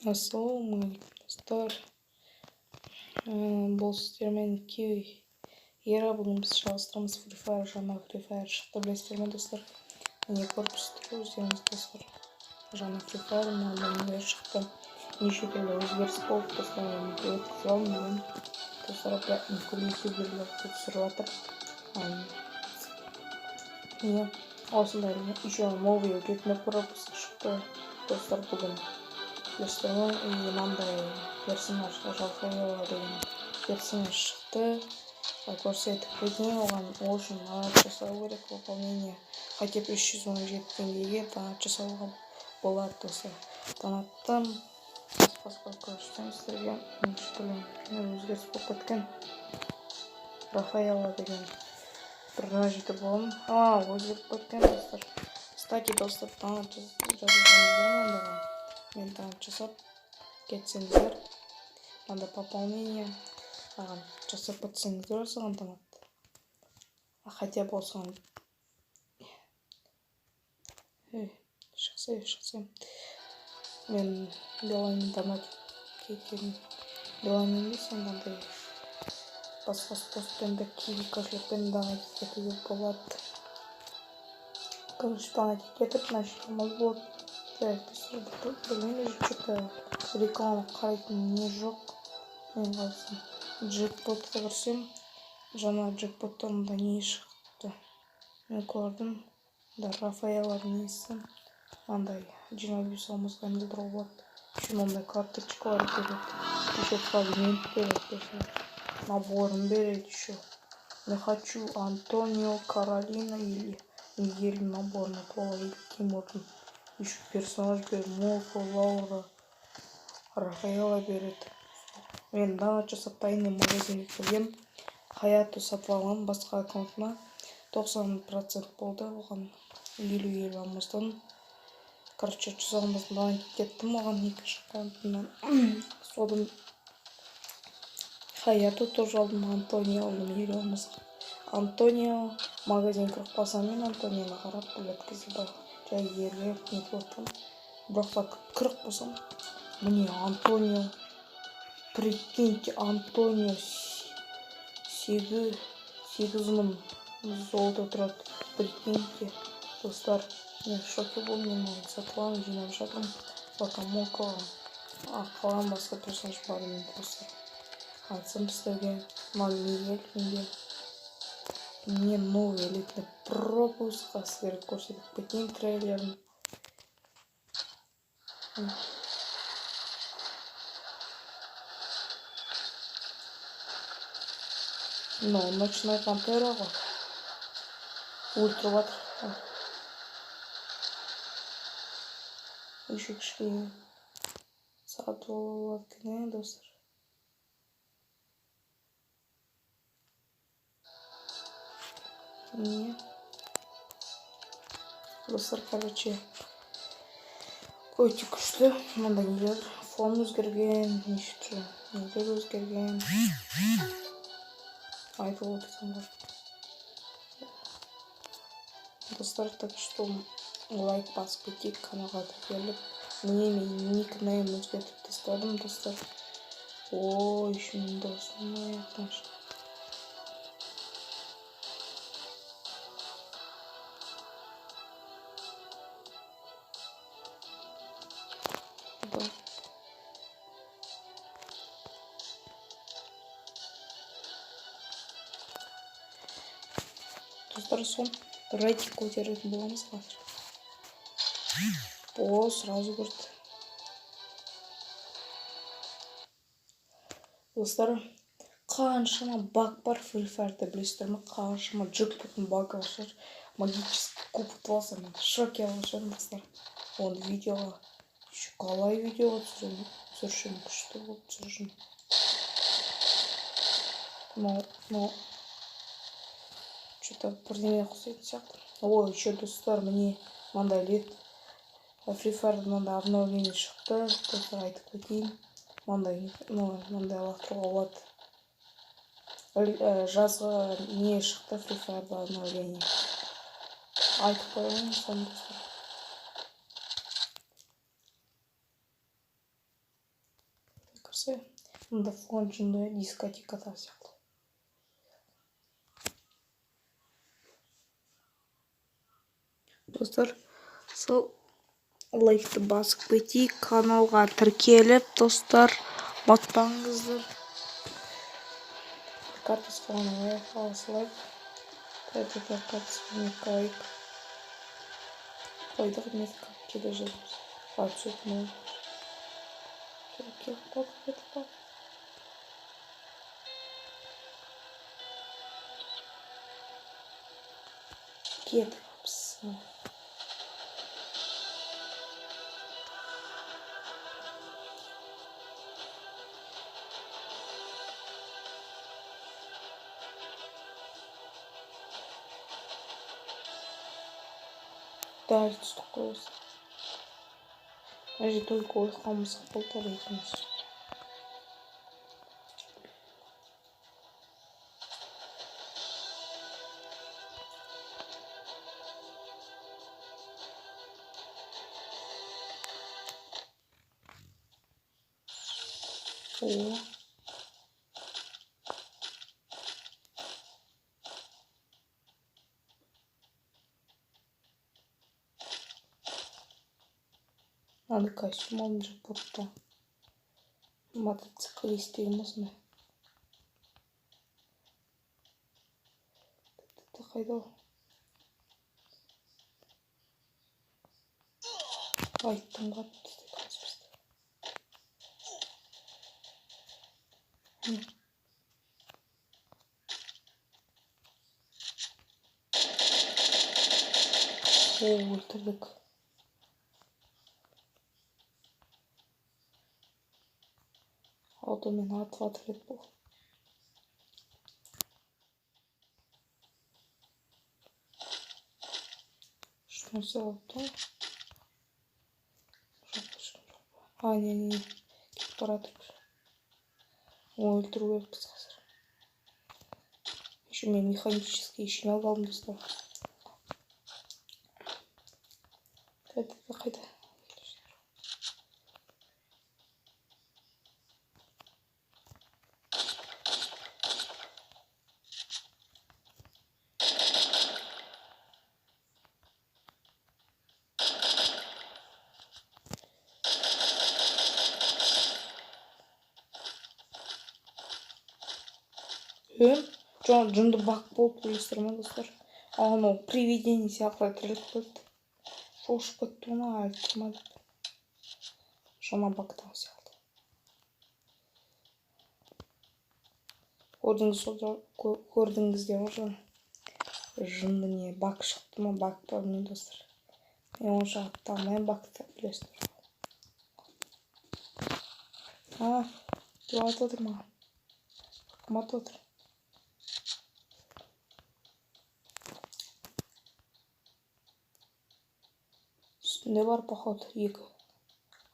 Ассалаумағалейкум достар. Бұл сіздермен Ера, бүгін біз жалғастырамыз. Free Fire, жаңа Free Fire шықты, білесіздер ме достар? Міне корпусты өздеріңіз достар. Жаңа Free Fire модельдер шықты. Неше түрлі өзгеріс болып достар, өткізіп бүгін достар бүкіл ютуберлер түсіріп жатыр. Міне осындай еще новый үгітіне пропуск шықты достар бүгін. Білесіздер ме, мынандай персонаж Рафаэлла деген персонаж шықты. Көрсетіп кетейін, оған ол үшін донат жасау керек, пополнение хотя бы 317 теңгеге донат жасауға болады достар. Донаттан басқа көрсетемін сіздерге. Өзгеріс болып кеткен Рафаэлла деген персонажды болын. Өзгеріп кеткен достар. Кстати достар, донат жазылғаныздар мен донат жасап кетсеңіздер, анда пополнение жасап кетсеңіздер осыған донат. Хотя бы осыған шықсай. Мен Белаймен донат кеткен. Белаймен емес, андай басқа способпен киви кошелькпен донат кетуге болады. Короче, донат кетіп, начнеміз болады. Білмеймін, что-то реклама қарайтын не жоқ. Мен қалсам джекпотқа кірсем, жаңа джекпоттан да не шықты. Мен көрдім, Рафаэлла несі андай 25 алмазға милдіруға болады. Еще мындай карточкалар береді, еще фрагмент береді, наборын береді еще. Не хочу Антонио, Каролина или Мигель наборный пола или Тимурдың. Еще персонаж береді, Моко, Лаура, Рафаэлла береді. Мен донат жасап тайный магазинге кіргем. Хаятты сатып алған басқа аккаунтына 90% болды. Оған 50 алмастан. Короче, 100 алмастан донат кеттім оған екінші аккаунтынан. Содан Хаятты тоже алдым, Антонио алдым 50 алмасқа. Антонио магазин кіріп қалсам, мен Антонионы қарап білеткізіп бар. Жай ерлеп нетіп отырмын. Бірақ 40 болсам, мне Антонио, прикиньте, Антонио 8,000 золото тұрады. Прикиньте, достар, мен в шоке болдым. Мен сатып аламын, жинап жатырмын. Пока Моко, қалған басқа персонаж бар мен достар. Айтсам сіздерге, Мигель мне новый элитный пропуск сіздерге көрсетіп кетейін трейлерін. Ночная пантера ғой. Ультра батыр. Еще кішкене сатып алып кеткен достар. Не. Достар, короче, өте күшті. Мында нелер, фон өзгерген, нелер өзгерген. Айтып отырсам бар. Достар, так что лайк басып кетейік, каналға тіркеліп. Мне никнейм өзгертіп тастадым, достар. Еще мен досым аяқтаншы. Достар, сон рейтинг көтеретін боламыз қазір. Сразу көрді. Достар, қаншама баг бар Free Fire'да, білесіздер ме? Қаншама джекпоттың багы бар. Магический куб ұтып мен шоке алып достар. Оны видеоға, қалай видеоға түсіршім күшті болып түсіршім. Что-то бірдеңе құсайтын сияқты. Еще достар, мне мындай лет Free Fire'да мындай обновление шықты. Достар, айтып кетейін. Мындай лақтыруға болады. Жазғы не шықты Free Fire'да обновление. Айтып қойын, сон достар. болса, мұнда фонжынды дискотекада сияқты. Достар, сол лайкты басып кетейік, каналға тіркеліп, достар, ұмытпаңыздар. Картасы қоғаны алысылайық. Тәтәтәр картасы меткалайық. Қойдық метка келе жүрміз. Барып сөйтмей. Келіп қойдық. Кетіп қапсы. Дәл түстік қойыз. Әже только ойыққа мысық болтар етіңіз. О. Надо костюм алып джекпотта. Мотоциклист дейміз ме? Қайда ол? Айттым қатты істедіңіз бізді. О, өлтірдік. Аутомен атып ет бұл. Что сделал то? А, не. Кетіп баратыр. О, өлтіру керек біз қазір. Еще мен механический еще не алғалым достар. Қайда? John жынды бак болып білесіздер ме достар? Анау привидение сияқты тіріліп кетті. Шошып кетті оны әлі тұрмады. Жаңа бактау сияқты. Көрдіңіздер ме? Жынды не бак шықты ма? Бак па білмеймін достар. Мен онша аттамайын бакты білесіздер. Деп отыр ма? Қымат отыр. Үстінде бар походу екі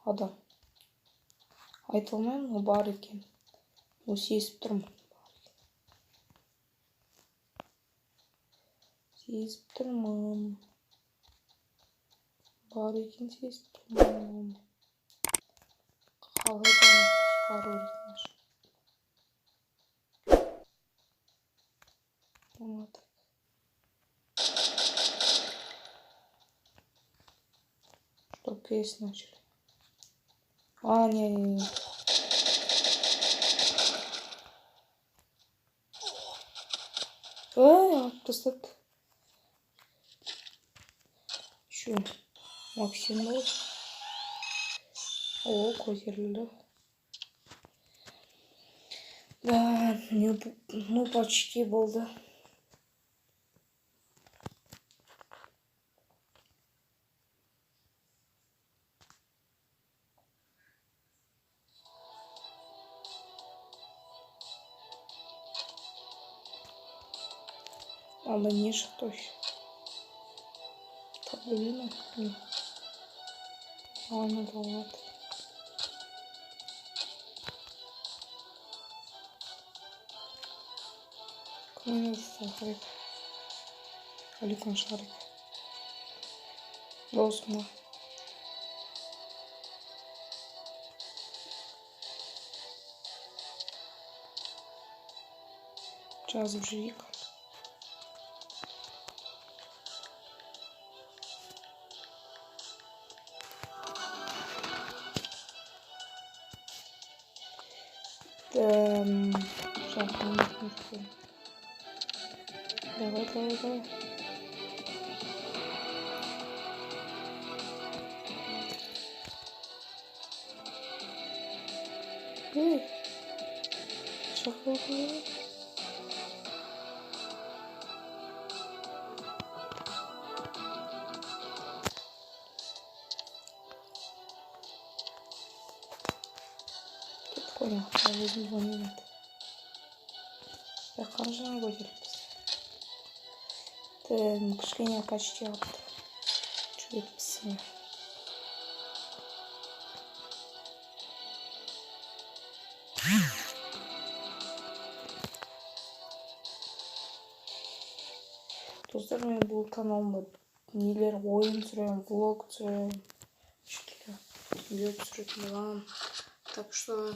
адам. Айта алмаймын, ол бар екен. Сезіп тұрмын. Бар екен, сезіп тұрмын. Қалайдан шығару етмеш. Болмады. Что кейс начали? Не. Тастады. Еще Максим болды. О, көтерілді. Да, ну почти болды. Анда не шықты вообще? Проблема? Нет. Ладно, ладно. Кіммен ұсталып? Алиқан шығар. Досыма. жазып жүрейік. Давай. Эй, шахматы. Понял, я возьму ваниль. Я қаншаны көтеріппіз. Кішкене почти алды. Жүретіпсің. Достар, мен бұл каналымда нелер ойын түсіремін, влог түсіремін, үйлер түсіретін боламын. Так что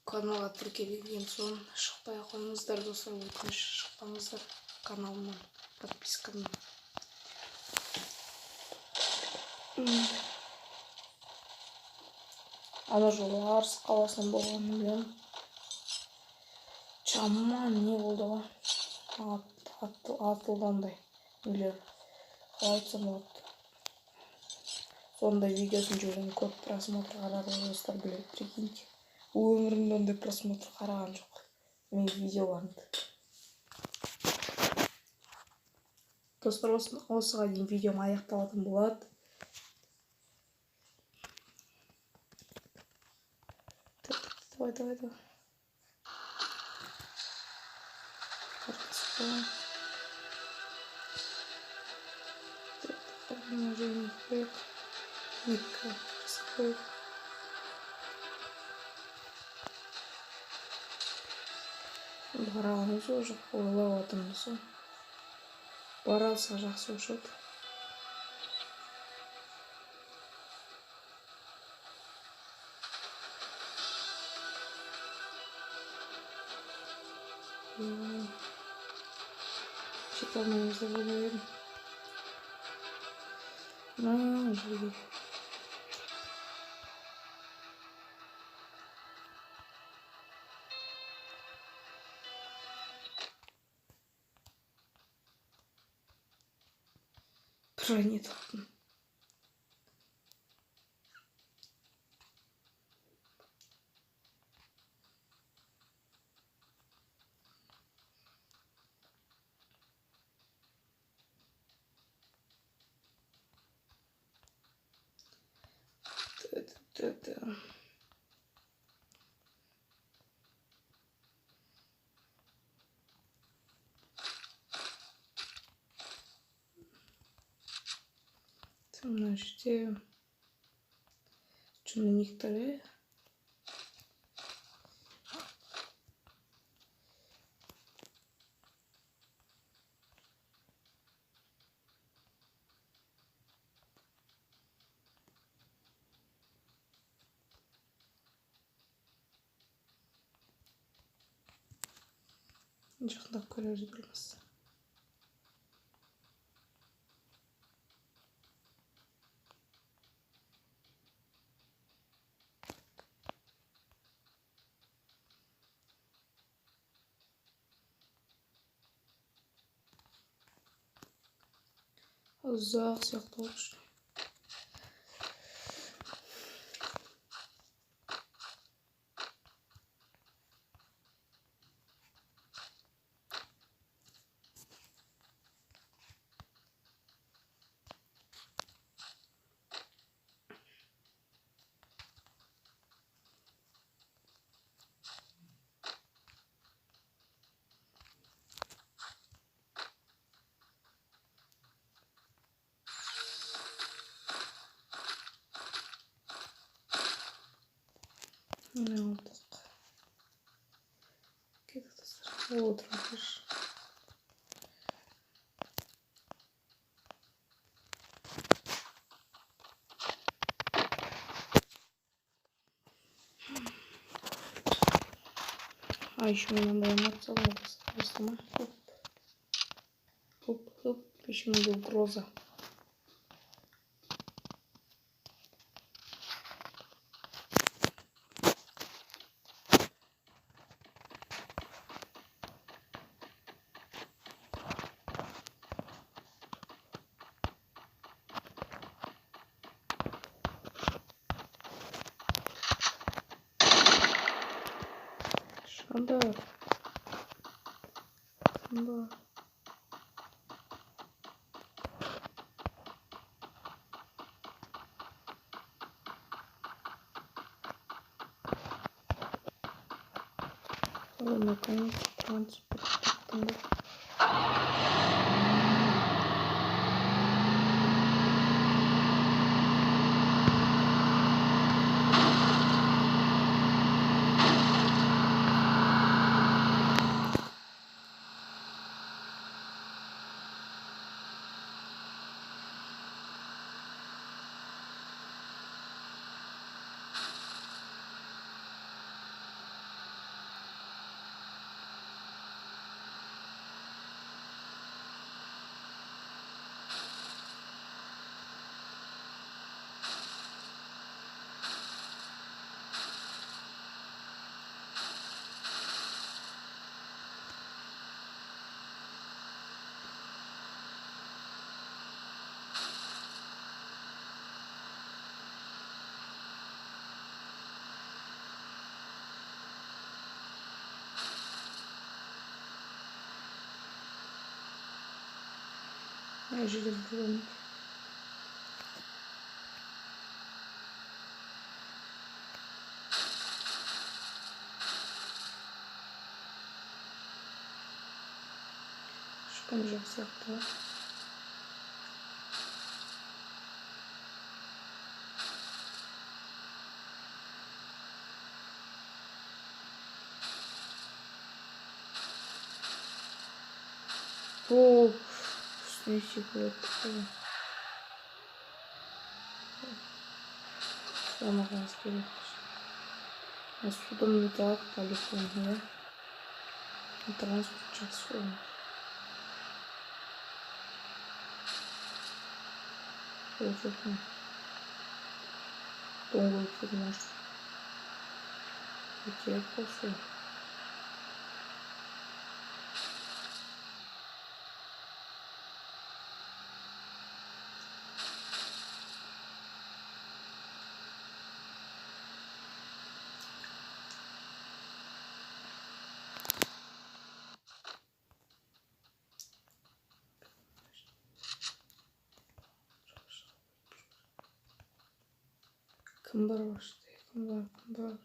каналға тіркелген соң шықпай қойыңыздар, достар, өтініш шықпаңыздар каналымнан, подпискамнан. Ана жолы Арыс қаласынан болғанын білемін. Жаман не болды ма? Атылдандай нелер қалай айтсам болады. Сондай видеосын жүрген көп просмотр қарады, достар, біледі, прикиньте. Өмірімде ондай просмотр қараған жоқ мен видеоларымды. Достар, осыған дейін видеом аяқталатын болады. Давай. Барағымыз уже ойлап отырмыз. Бара алса жақсы болшады. Жете алмаймыз деп ойлап едім. Прайне таптым. Мына жерде некоторые жақындап көре жүрміз. Ұзақ сияқты болып жүр. Міне алдық. Кеттік достар. Отырыңыздар. Ay şundan dayanmazsam olmaz. Hop. Hop hop. Şimdi ugroza. Şanda. Şanda. Mekanik transport hakkında. Acil durum. Çıkamayacağız yaptı. Oo. Üstüne çıkıyor. Sama gerekiyor. Отсюда мне так далеко, да? Транспорт часов. Очень долго может идти после. Кымбар başladı. Kımbar.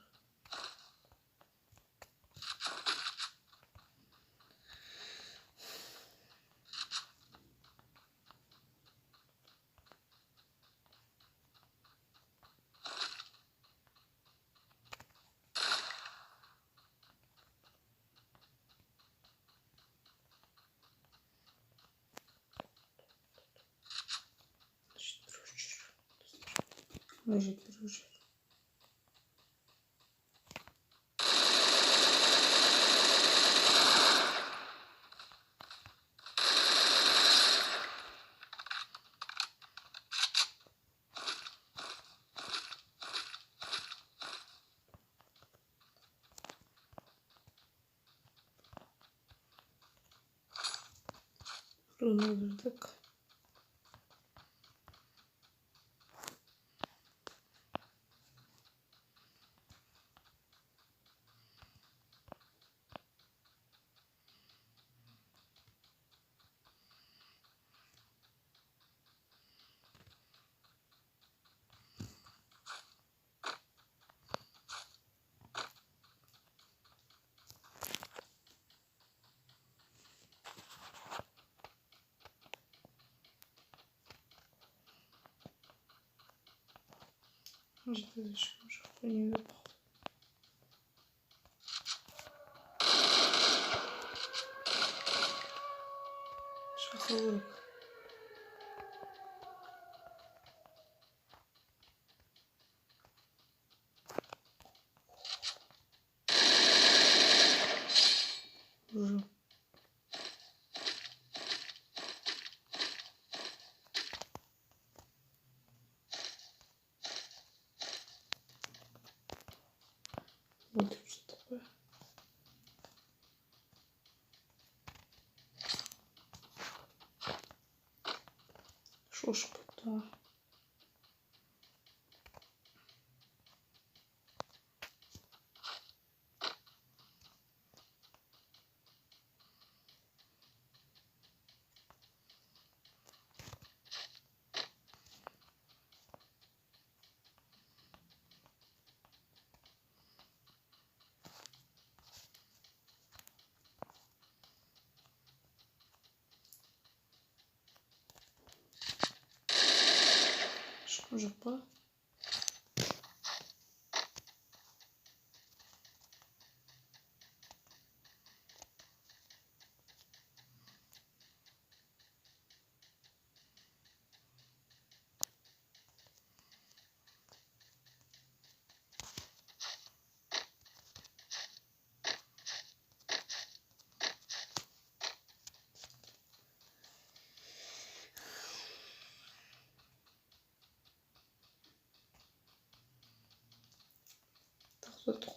Может, дружит. Runadık. Может, еще что не выпало. Шаховик. Өлтіріп жаттық қой. Шошып кетті. Шыққан жоқ па?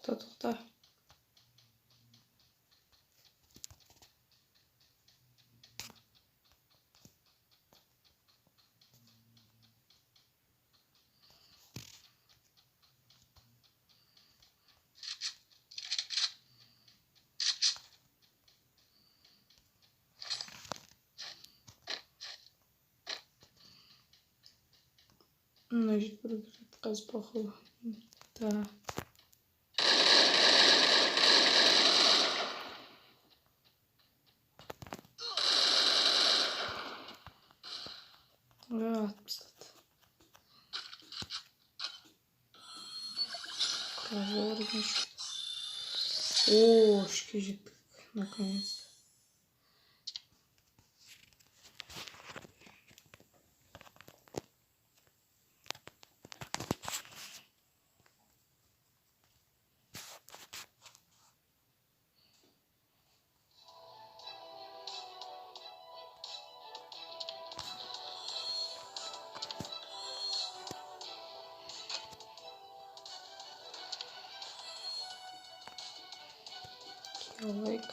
Тоқта. Значит, прогресс қазір плохой. Да. Отпустит. Кроворнич. О, шкизик. Наконец. Лайк.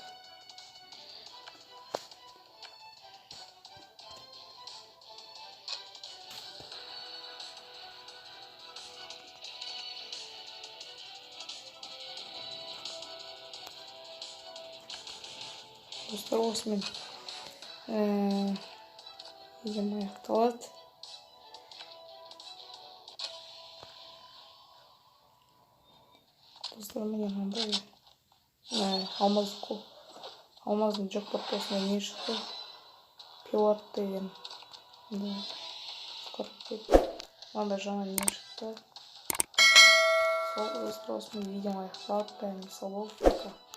Достар осымен видео аяқталады. Достар, міне мынандай алмаздың джекпоттасына не шықты? Пилот деген. Мынандай жаңа не шықты? Сол достар, осымен видео аяқталады. Бәріңізге сау болыңыз.